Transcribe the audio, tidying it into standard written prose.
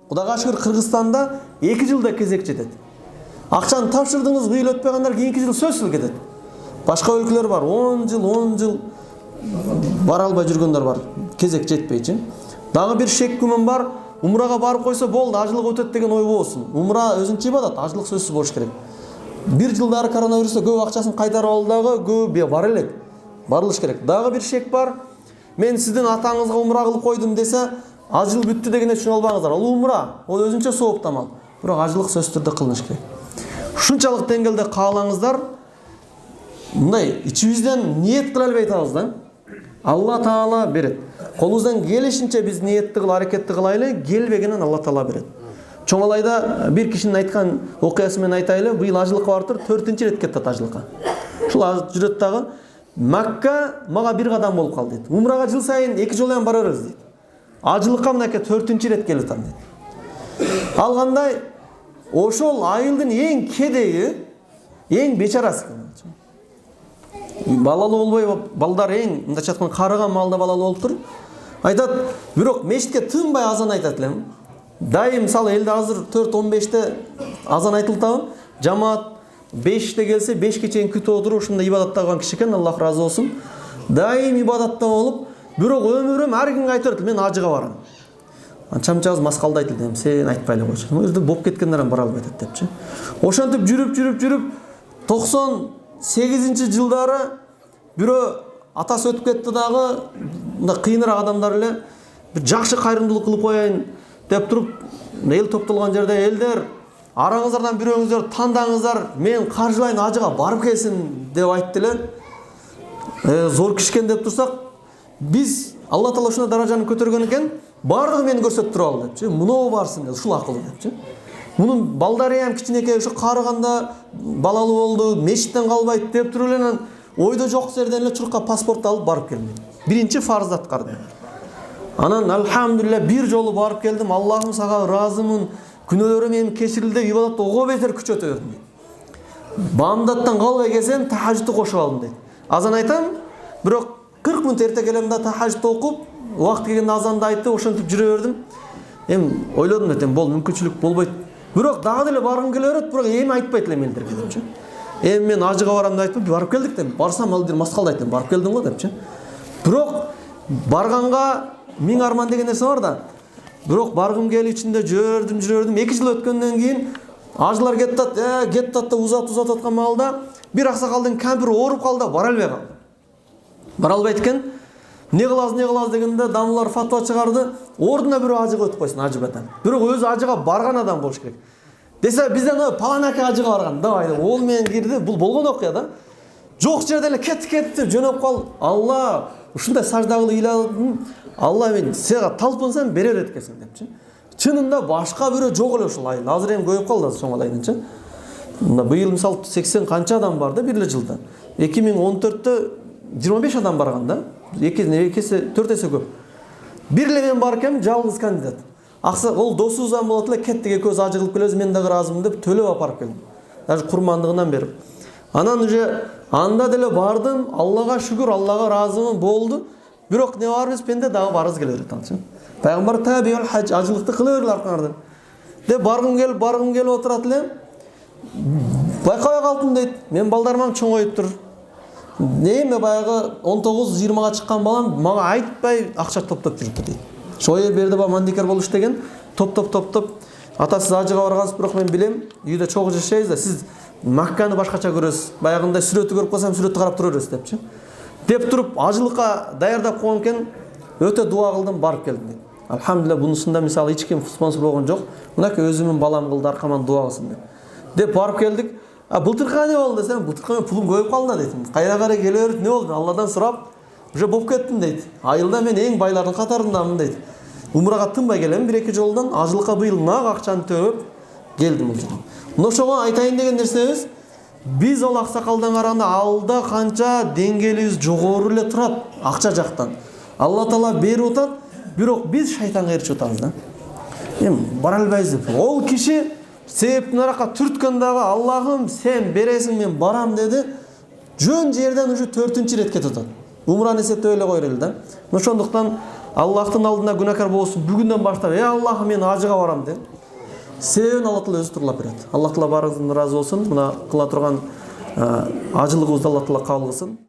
Кудайга шүгүр Кыргызстанда 2 жылда кезек жетет. Акчаны тапшырдыңыз, быйыл өтпөй калгандар кийинки жыл сөзсүз кетет. Башка өлкөлөр бар, 10 жыл бара албай жүргөндөр бар, кезек жетпейчи. Дагы бир шек күмөн бар, умрага барып койсо болду, ажылык өтөт деген ой болсун. Умра өзүнчө ибадат, ажылык сөзсүз болуш керек. Бир жылдары коронавирусда көп акчасын кайтарып алды дагы, көп бар элек. Барылыш керек. Дагы бир шек бар. Мен сиздин атаңызга умра кылып койдум десе, ажыл бүттү дегенде түшүнө албаңыздар. Ал умра, ол өзүнчө сооп тамал. Бирок ажылык сөзсүз түрдө кылыныш керек. Ушунчалык деңгээлде каалаңыздар, мындай ичибизден ниет кыла албай атабыз да. Алла Таала берет. Колубуздан келишинче биз ниетти кылып, аракетти кылайлы, келбегенин Алла Таала берет. Чоңалайда бир кишинин айткан окуясын мен айтайлы, быйыл ажылыкка барып туруп 4-нчи рет кетти ажылыкка. Ушул жүрөт дагы Макка мага бир кадам болуп калды дейт. Умрага жыл сайын 2 жолу ham бара беребиз дейт. Ажылыкка мынакей 4-нчи рет келип атам дейт. Ал кандай ошол айылдын эң кедеги, эң бечарасы экен. Балалы болбой, балдар эң мындайча айтканда карыган малда балалы болуп тур. Айтат, бирок мешитке тынбай азан айтат элем. Дайым мисалы элде азыр 4:15-те азан айтылып табы, жамаат 5-те келсе 5-ке чейин күтүп отуруп ушунда ибадатта кылган киши экен, Аллах разы болсун. Дайым ибадатта болуп, бирок өмүрүм ар кимге айтып берет, мен ажыга барам. Чамчабыз маскалдайт элем, сен айтпай эле койчу. Өзү болуп кеткендер бара албайт депчи. Ошентип жүрүп 98-жылдары бирөө атасы өтүп кетти дагы, мындай кыйыныраак адамдар эле бир жакшы кайрымдуулук кылып коеюн деп туруп, эл топтолгон жерде элдер араңыздардан бирөөңүздөр тандаңыздар, мен каржылайын ажыга барып келсин деп айтты эле. Зор кишкен деп турсак, биз Алла Таала ушундай даражаны көтөргөн экен, бардыгы мени көрсөтүп туруп алды депчи. Мынау барсын деп, ушул акылы депчи. Мунун балдары ham кичинекей, ушу карыганда балалы болду, мешиттен калбайт деп туруп эле ойдо жок жерден эле чурукка паспорт алып барып келдим. Биринчи фарзды аткардым. Анан алхамдулилля бир жолу барып келдим. Аллахым сага ыраазымын. Күнөөлөрүм менин кечирилди, ибадатты ого бетер күчөтө бердим. Бамдаттан калбай келсем, тахажжудду кошуп алдым дейт. Азан айтам, бирок 40 мүнөт эрте келем да тахажжуд окуп, убакыт келгенде азанды айтып, ошентип жүрө бердим. Ойлодум дейт, бул мүмкүнчүлүк болбойт. Бирок дагы деле баргым келе берет, бирок эми айтпайт элем элдерге депчи. Мен ажыга барам деп айтып, барып келдик деп. Барсам ал маскалдайт деп, барып келдиң го депчи. Бирок барганга миң арман деген нерсе бар да. Бирок баргым келип ичинде жүрдүм. 2 жыл өткөндөн кийин ажылар кетти да узатып аткан маалда бир аксакалдын кампири ооруп калды, бара албай калды. Бара албайт экен. Не кылабыз дегенде дамлар фатва чыгарды. Ордуна бирөө ажыга өтүп койсун, ажы батан. Бирок өзү ажыга барган адам болуш керек. Десе бизден паланака ажыга барган. Давай, ол менен кирди. Бул болгон окуя да. Жок жерде эле кетти деп жөнөп кал. Алла, ушундай сажда кылып ыйладым. Алла мен сага талпынсам бере берет экенсиң депчи. Чынында башка бирөө жок эле ушул айыл. Азыр эми көйүп калды соңалайдынчы. Мында быйыл мисалы 80 канча адам бар да бир эле жылда. 2014-тө 25 адам барган да. 4 эсе көп. Бир эле мен бар экем, жалгыз кандидат. Акса ол досубуздан болот эле, кеттик экөөбүз ажы кылып келебиз, мен дагы ыраазымын деп төлөп апарып келдим. Даже курмандыгынан берип. Анан уже анда деле бардым, Аллага шүгүр, Аллага ыраазымын, болду. Бирок не барбыз пенде дагы барыз келе берет анчы. Пайгамбар табиул хаж, ажылыкты кыла бер аркаңардан. Деп баргым келип отурат элем. Байкабай калдым дейт. Мен балдарым чоңоюп тур. Эми баягы 19-20га чыккан балам мага айтпай акча топтоп жүрүптү дейт. Шоя берди ба мандикер болуш деген топтоп атасы ажыга баргансыз, бирок мен билем, үйдө чогуу жашайбыз да, сиз Макканы башкача көрөсүз. Баягындай сүрөтү көрүп калсам сүрөттү карап тура бересиз депчи. Деп туруп ажылыкка даярдап койгон экен, өтө дуа кылдым, барып келдим дейт. Алхамдулилля, бунусунда мисалы эч ким спонсор болгон жок. Мынакей өзүмдүн балам кылды, аркаман дуа кылсын деп. Деп барып келдик. Былтыркы не болду десем, былтыркы пулум көбөйүп калды дейт. Кайра келе берип, не болду? Алладан сурап, уже болуп кеттим дейт. Айылда мен эң байлардын катарындамын дейт. Умрага тынбай келем, 1-2 жолдан ажылыкка быйыл нак акчаны төлөп келдим ушул. Ошого айтайын деген нерсебиз, биз ол аксакалдан караганда алда канча деңгээлибиз жогору эле турат акча жактан. Алла Таала берип атат, бирок биз шайтанга ээрчип атабыз да. Бара албайбыз деп. Ол киши себептин аракка түрткөн дагы Аллахым сен бересиң, мен барам деди. Жөн жерден уже 4-рет кетип атат. Умраны эсептеп эле койрел да. Ошондуктан Аллахтын алдында күнәкар болсун, бүгүндөн баштап, Аллах, мен ажыга барам де. Себебин Аллах Таала өзү турурлап берет. Аллах Таала барыңыздан ыраазы болсун. Мына кыла турган ажылыгыбызды Аллах Таала кабыл кылсын.